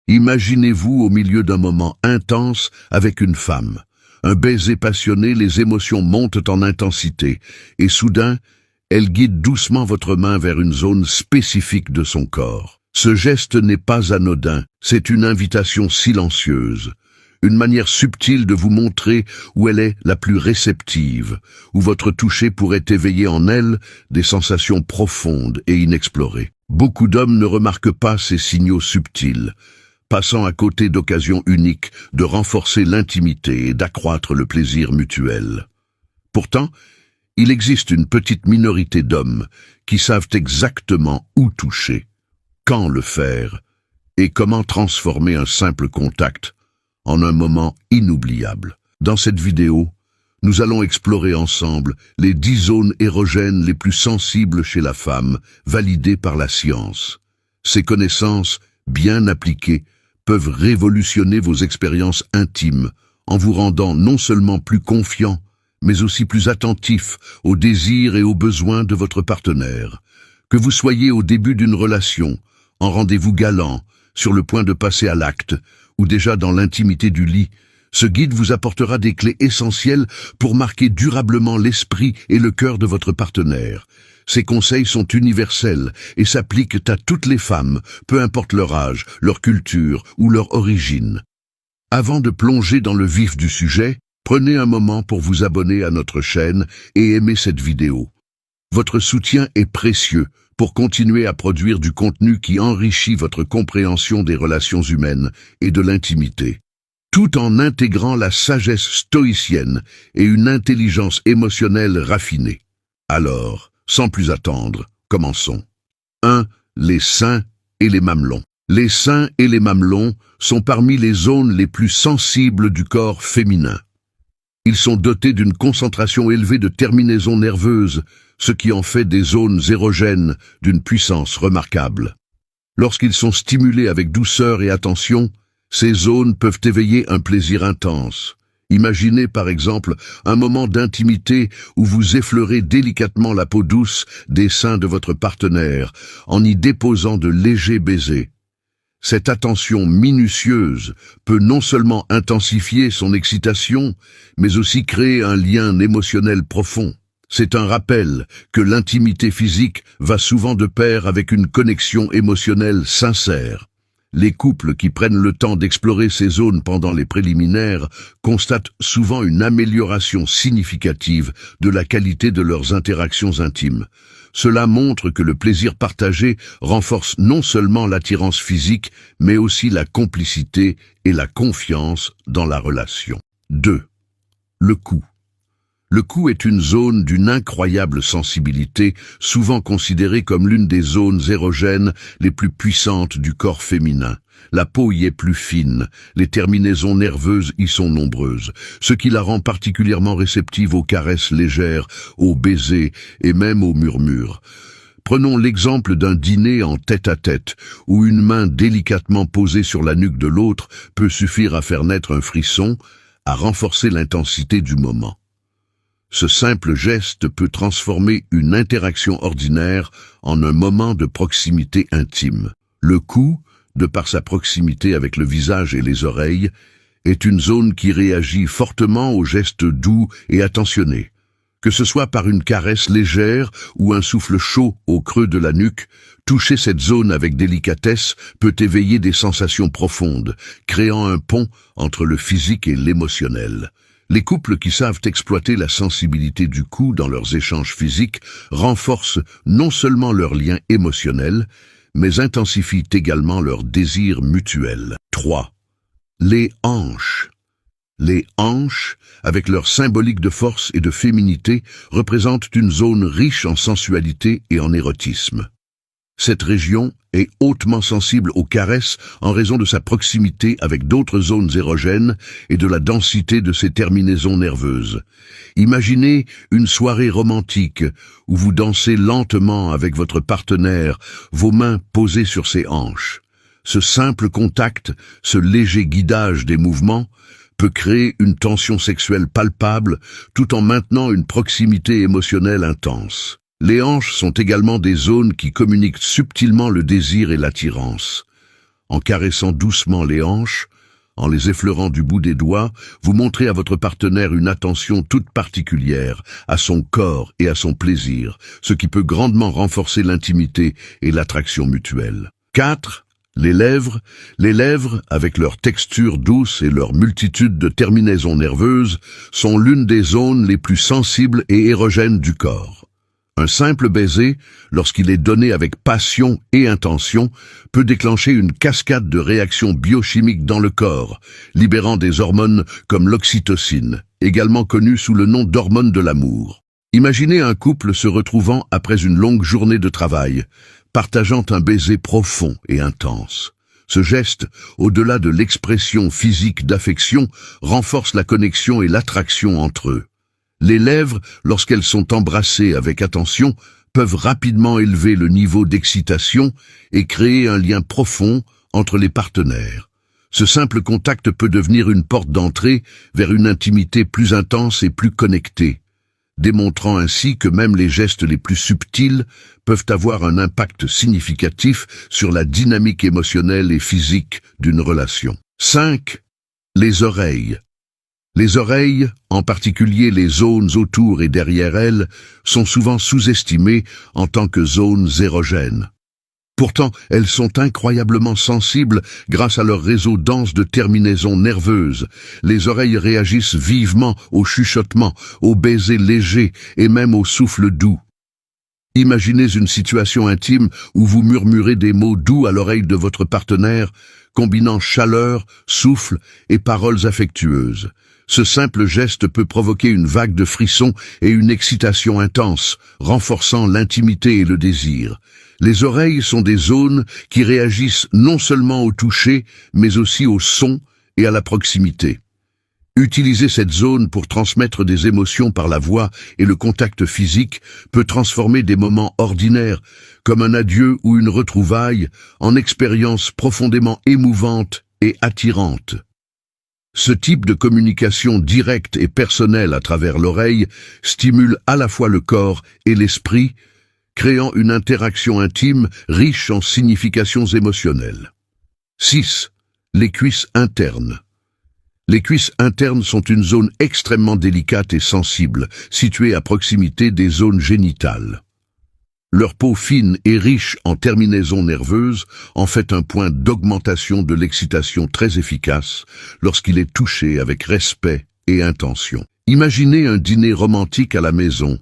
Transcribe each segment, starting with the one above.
Imaginez-vous au milieu d'un moment intense avec une femme. Un baiser passionné, les émotions montent en intensité, et soudain, elle guide doucement votre main vers une zone spécifique de son corps. Ce geste n'est pas anodin, c'est une invitation silencieuse, une manière subtile de vous montrer où elle est la plus réceptive, où votre toucher pourrait éveiller en elle des sensations profondes et inexplorées. Beaucoup d'hommes ne remarquent pas ces signaux subtils, passant à côté d'occasions uniques de renforcer l'intimité et d'accroître le plaisir mutuel. Pourtant, il existe une petite minorité d'hommes qui savent exactement où toucher, quand le faire et comment transformer un simple contact en un moment inoubliable. Dans cette vidéo, nous allons explorer ensemble les 10 zones érogènes les plus sensibles chez la femme, validées par la science. Ces connaissances, bien appliquées, peuvent révolutionner vos expériences intimes en vous rendant non seulement plus confiant, mais aussi plus attentif aux désirs et aux besoins de votre partenaire. Que vous soyez au début d'une relation, en rendez-vous galant, sur le point de passer à l'acte, ou déjà dans l'intimité du lit, ce guide vous apportera des clés essentielles pour marquer durablement l'esprit et le cœur de votre partenaire. Ces conseils sont universels et s'appliquent à toutes les femmes, peu importe leur âge, leur culture ou leur origine. Avant de plonger dans le vif du sujet, prenez un moment pour vous abonner à notre chaîne et aimer cette vidéo. Votre soutien est précieux pour continuer à produire du contenu qui enrichit votre compréhension des relations humaines et de l'intimité, tout en intégrant la sagesse stoïcienne et une intelligence émotionnelle raffinée. Alors, sans plus attendre, commençons. 1. Les seins et les mamelons. Les seins et les mamelons sont parmi les zones les plus sensibles du corps féminin. Ils sont dotés d'une concentration élevée de terminaisons nerveuses, ce qui en fait des zones érogènes d'une puissance remarquable. Lorsqu'ils sont stimulés avec douceur et attention, ces zones peuvent éveiller un plaisir intense. Imaginez par exemple un moment d'intimité où vous effleurez délicatement la peau douce des seins de votre partenaire en y déposant de légers baisers. Cette attention minutieuse peut non seulement intensifier son excitation, mais aussi créer un lien émotionnel profond. C'est un rappel que l'intimité physique va souvent de pair avec une connexion émotionnelle sincère. Les couples qui prennent le temps d'explorer ces zones pendant les préliminaires constatent souvent une amélioration significative de la qualité de leurs interactions intimes. Cela montre que le plaisir partagé renforce non seulement l'attirance physique, mais aussi la complicité et la confiance dans la relation. 2. Le cou. Le cou est une zone d'une incroyable sensibilité, souvent considérée comme l'une des zones érogènes les plus puissantes du corps féminin. La peau y est plus fine, les terminaisons nerveuses y sont nombreuses, ce qui la rend particulièrement réceptive aux caresses légères, aux baisers et même aux murmures. Prenons l'exemple d'un dîner en tête-à-tête, où une main délicatement posée sur la nuque de l'autre peut suffire à faire naître un frisson, à renforcer l'intensité du moment. Ce simple geste peut transformer une interaction ordinaire en un moment de proximité intime. Le cou, de par sa proximité avec le visage et les oreilles, est une zone qui réagit fortement aux gestes doux et attentionnés. Que ce soit par une caresse légère ou un souffle chaud au creux de la nuque, toucher cette zone avec délicatesse peut éveiller des sensations profondes, créant un pont entre le physique et l'émotionnel. Les couples qui savent exploiter la sensibilité du cou dans leurs échanges physiques renforcent non seulement leur lien émotionnel, mais intensifient également leur désir mutuel. 3. Les hanches. Les hanches, avec leur symbolique de force et de féminité, représentent une zone riche en sensualité et en érotisme. Cette région est hautement sensible aux caresses en raison de sa proximité avec d'autres zones érogènes et de la densité de ses terminaisons nerveuses. Imaginez une soirée romantique où vous dansez lentement avec votre partenaire, vos mains posées sur ses hanches. Ce simple contact, ce léger guidage des mouvements, peut créer une tension sexuelle palpable tout en maintenant une proximité émotionnelle intense. Les hanches sont également des zones qui communiquent subtilement le désir et l'attirance. En caressant doucement les hanches, en les effleurant du bout des doigts, vous montrez à votre partenaire une attention toute particulière à son corps et à son plaisir, ce qui peut grandement renforcer l'intimité et l'attraction mutuelle. 4. Les lèvres, avec leur texture douce et leur multitude de terminaisons nerveuses, sont l'une des zones les plus sensibles et érogènes du corps. Un simple baiser, lorsqu'il est donné avec passion et intention, peut déclencher une cascade de réactions biochimiques dans le corps, libérant des hormones comme l'oxytocine, également connue sous le nom d'hormone de l'amour. Imaginez un couple se retrouvant après une longue journée de travail, partageant un baiser profond et intense. Ce geste, au-delà de l'expression physique d'affection, renforce la connexion et l'attraction entre eux. Les lèvres, lorsqu'elles sont embrassées avec attention, peuvent rapidement élever le niveau d'excitation et créer un lien profond entre les partenaires. Ce simple contact peut devenir une porte d'entrée vers une intimité plus intense et plus connectée, démontrant ainsi que même les gestes les plus subtils peuvent avoir un impact significatif sur la dynamique émotionnelle et physique d'une relation. 5. Les oreilles. Les oreilles, en particulier les zones autour et derrière elles, sont souvent sous-estimées en tant que zones érogènes. Pourtant, elles sont incroyablement sensibles grâce à leur réseau dense de terminaisons nerveuses. Les oreilles réagissent vivement au chuchotement, aux baisers légers et même au souffle doux. Imaginez une situation intime où vous murmurez des mots doux à l'oreille de votre partenaire, combinant chaleur, souffle et paroles affectueuses. Ce simple geste peut provoquer une vague de frissons et une excitation intense, renforçant l'intimité et le désir. Les oreilles sont des zones qui réagissent non seulement au toucher, mais aussi au son et à la proximité. Utiliser cette zone pour transmettre des émotions par la voix et le contact physique peut transformer des moments ordinaires, comme un adieu ou une retrouvaille, en expériences profondément émouvantes et attirantes. Ce type de communication directe et personnelle à travers l'oreille stimule à la fois le corps et l'esprit, créant une interaction intime riche en significations émotionnelles. 6. Les cuisses internes. Les cuisses internes sont une zone extrêmement délicate et sensible, située à proximité des zones génitales. Leur peau fine et riche en terminaisons nerveuses en fait un point d'augmentation de l'excitation très efficace lorsqu'il est touché avec respect et intention. Imaginez un dîner romantique à la maison,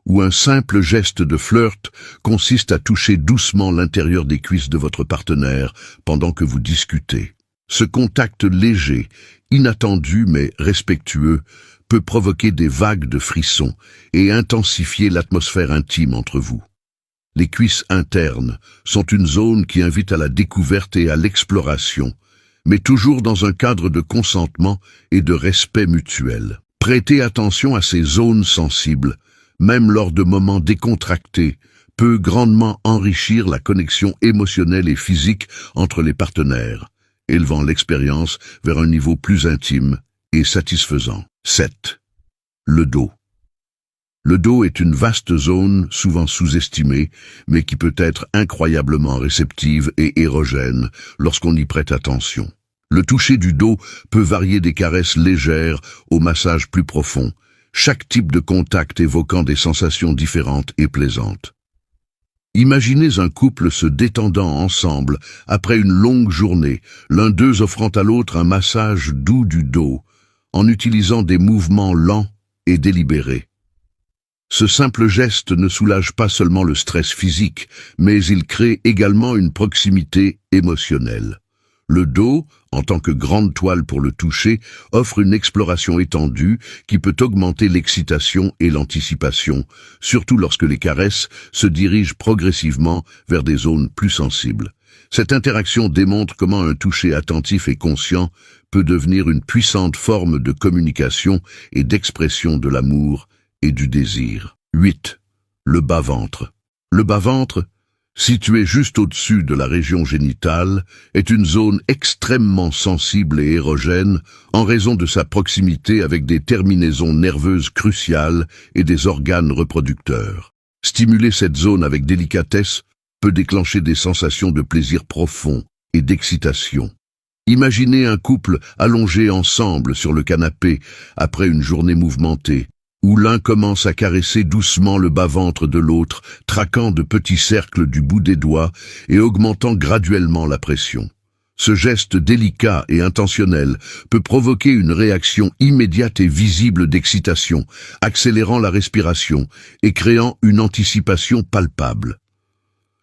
où un simple geste de flirt consiste à toucher doucement l'intérieur des cuisses de votre partenaire pendant que vous discutez. Ce contact léger, inattendu mais respectueux, peut provoquer des vagues de frissons et intensifier l'atmosphère intime entre vous. Les cuisses internes sont une zone qui invite à la découverte et à l'exploration, mais toujours dans un cadre de consentement et de respect mutuel. Prêtez attention à ces zones sensibles, même lors de moments décontractés, peut grandement enrichir la connexion émotionnelle et physique entre les partenaires, élevant l'expérience vers un niveau plus intime et satisfaisant. 7. Le dos. Le dos est une vaste zone, souvent sous-estimée, mais qui peut être incroyablement réceptive et érogène lorsqu'on y prête attention. Le toucher du dos peut varier des caresses légères au massage plus profond, chaque type de contact évoquant des sensations différentes et plaisantes. Imaginez un couple se détendant ensemble après une longue journée, l'un d'eux offrant à l'autre un massage doux du dos, en utilisant des mouvements lents et délibérés. Ce simple geste ne soulage pas seulement le stress physique, mais il crée également une proximité émotionnelle. Le dos, en tant que grande toile pour le toucher, offre une exploration étendue qui peut augmenter l'excitation et l'anticipation, surtout lorsque les caresses se dirigent progressivement vers des zones plus sensibles. Cette interaction démontre comment un toucher attentif et conscient peut devenir une puissante forme de communication et d'expression de l'amour et du désir. 8. Le bas-ventre. Le bas-ventre, situé juste au-dessus de la région génitale, est une zone extrêmement sensible et érogène en raison de sa proximité avec des terminaisons nerveuses cruciales et des organes reproducteurs. Stimuler cette zone avec délicatesse peut déclencher des sensations de plaisir profond, et d'excitation. Imaginez un couple allongé ensemble sur le canapé après une journée mouvementée, où l'un commence à caresser doucement le bas-ventre de l'autre, traquant de petits cercles du bout des doigts et augmentant graduellement la pression. Ce geste délicat et intentionnel peut provoquer une réaction immédiate et visible d'excitation, accélérant la respiration et créant une anticipation palpable.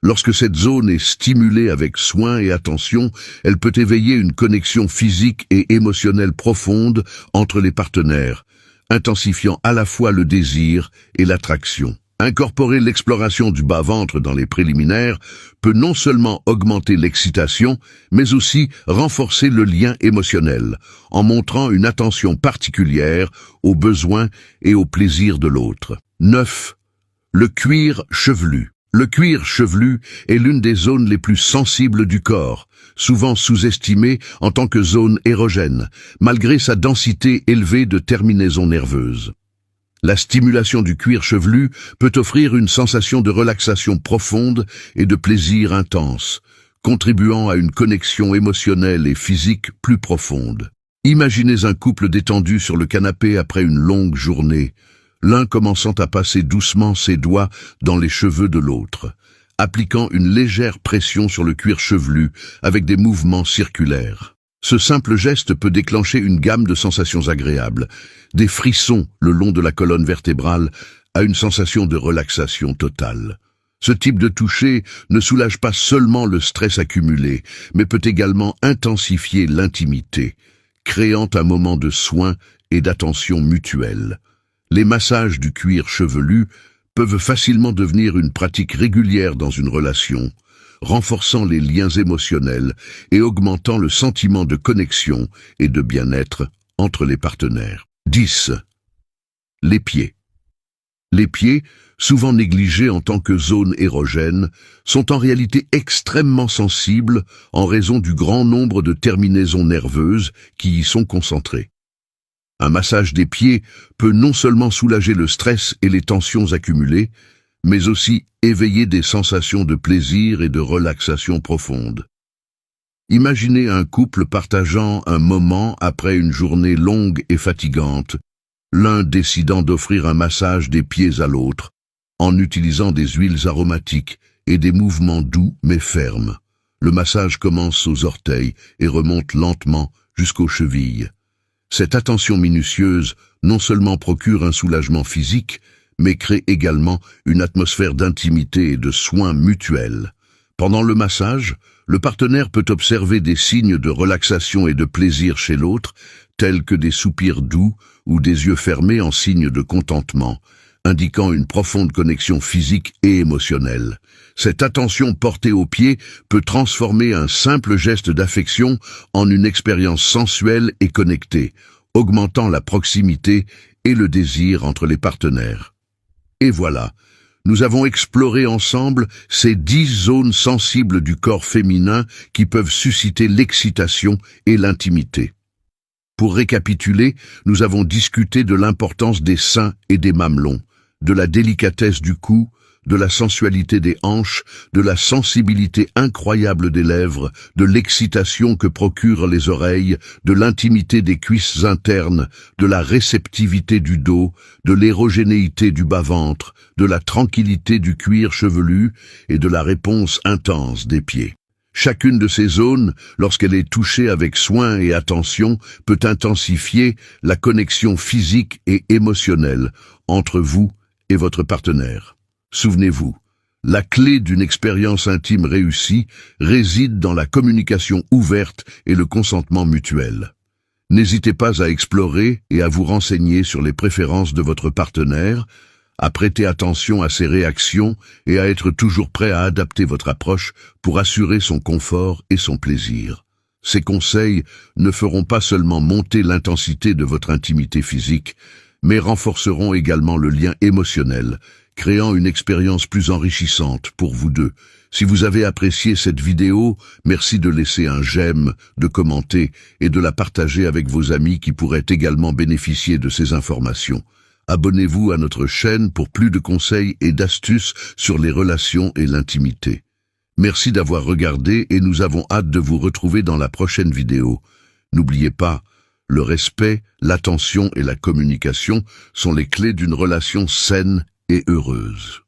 Lorsque cette zone est stimulée avec soin et attention, elle peut éveiller une connexion physique et émotionnelle profonde entre les partenaires, intensifiant à la fois le désir et l'attraction. Incorporer l'exploration du bas-ventre dans les préliminaires peut non seulement augmenter l'excitation, mais aussi renforcer le lien émotionnel, en montrant une attention particulière aux besoins et aux plaisirs de l'autre. 9. Le cuir chevelu. Le cuir chevelu est l'une des zones les plus sensibles du corps, souvent sous-estimée en tant que zone érogène, malgré sa densité élevée de terminaisons nerveuses. La stimulation du cuir chevelu peut offrir une sensation de relaxation profonde et de plaisir intense, contribuant à une connexion émotionnelle et physique plus profonde. Imaginez un couple détendu sur le canapé après une longue journée, l'un commençant à passer doucement ses doigts dans les cheveux de l'autre, appliquant une légère pression sur le cuir chevelu avec des mouvements circulaires. Ce simple geste peut déclencher une gamme de sensations agréables, des frissons le long de la colonne vertébrale à une sensation de relaxation totale. Ce type de toucher ne soulage pas seulement le stress accumulé, mais peut également intensifier l'intimité, créant un moment de soin et d'attention mutuelle. Les massages du cuir chevelu peuvent facilement devenir une pratique régulière dans une relation, renforçant les liens émotionnels et augmentant le sentiment de connexion et de bien-être entre les partenaires. 10. Les pieds. Les pieds, souvent négligés en tant que zone érogène, sont en réalité extrêmement sensibles en raison du grand nombre de terminaisons nerveuses qui y sont concentrées. Un massage des pieds peut non seulement soulager le stress et les tensions accumulées, mais aussi éveiller des sensations de plaisir et de relaxation profonde. Imaginez un couple partageant un moment après une journée longue et fatigante, l'un décidant d'offrir un massage des pieds à l'autre, en utilisant des huiles aromatiques et des mouvements doux mais fermes. Le massage commence aux orteils et remonte lentement jusqu'aux chevilles. Cette attention minutieuse non seulement procure un soulagement physique, mais crée également une atmosphère d'intimité et de soins mutuels. Pendant le massage, le partenaire peut observer des signes de relaxation et de plaisir chez l'autre, tels que des soupirs doux ou des yeux fermés en signe de contentement, indiquant une profonde connexion physique et émotionnelle. Cette attention portée aux pieds peut transformer un simple geste d'affection en une expérience sensuelle et connectée, augmentant la proximité et le désir entre les partenaires. Et voilà, nous avons exploré ensemble ces 10 zones sensibles du corps féminin qui peuvent susciter l'excitation et l'intimité. Pour récapituler, nous avons discuté de l'importance des seins et des mamelons, de la délicatesse du cou, de la sensualité des hanches, de la sensibilité incroyable des lèvres, de l'excitation que procurent les oreilles, de l'intimité des cuisses internes, de la réceptivité du dos, de l'érogénéité du bas-ventre, de la tranquillité du cuir chevelu et de la réponse intense des pieds. Chacune de ces zones, lorsqu'elle est touchée avec soin et attention, peut intensifier la connexion physique et émotionnelle entre vous et votre partenaire. Souvenez-vous, la clé d'une expérience intime réussie réside dans la communication ouverte et le consentement mutuel. N'hésitez pas à explorer et à vous renseigner sur les préférences de votre partenaire, à prêter attention à ses réactions et à être toujours prêt à adapter votre approche pour assurer son confort et son plaisir. Ces conseils ne feront pas seulement monter l'intensité de votre intimité physique, mais renforceront également le lien émotionnel, créant une expérience plus enrichissante pour vous deux. Si vous avez apprécié cette vidéo, merci de laisser un j'aime, de commenter et de la partager avec vos amis qui pourraient également bénéficier de ces informations. Abonnez-vous à notre chaîne pour plus de conseils et d'astuces sur les relations et l'intimité. Merci d'avoir regardé et nous avons hâte de vous retrouver dans la prochaine vidéo. N'oubliez pas, le respect, l'attention et la communication sont les clés d'une relation saine et heureuse.